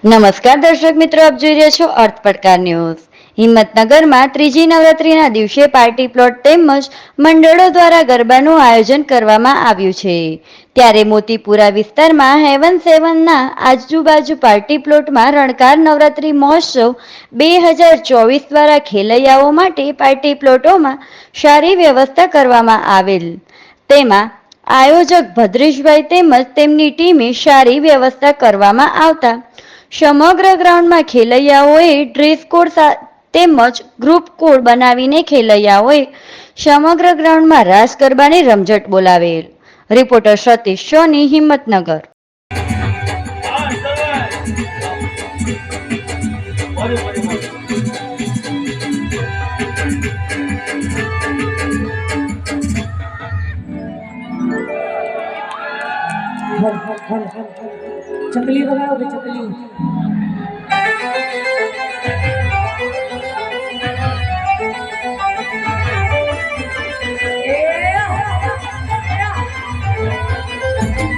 નમસ્કાર દર્શક મિત્રો, આપ જોઈ રહ્યા છો અર્થ પડકાર ન્યૂઝ। હિંમતનગરમાં ત્રીજી નવરાત્રીના દિવસે પાર્ટી પ્લોટ તેમજ મંડળો દ્વારા ગરબાનું આયોજન કરવામાં આવ્યું છે। ત્યારે મોતીપુરા વિસ્તારમાં હેવન સેવનના આજુબાજુ પાર્ટી પ્લોટમાં રણકાર નવરાત્રી મહોત્સવ 2024 દ્વારા ખેલૈયાઓ માટે પાર્ટી પ્લોટોમાં સારી વ્યવસ્થા કરવામાં આવેલ। તેમાં આયોજક ભદ્રેશભાઈ તેમજ તેમની ટીમે સારી વ્યવસ્થા કરવામાં આવતા સમગ્ર ગ્રાઉન્ડમાં ખેલૈયાઓએ ડ્રેસ કોડ તેમજ ગ્રુપ કોડ બનાવીને ખેલૈયાઓએ સમગ્ર ગ્રાઉન્ડમાં રાસ ગરબાની રમઝટ બોલાવેલ। રિપોર્ટર સતીશ સોની, હિંમતનગર। चकली वगैरह चकली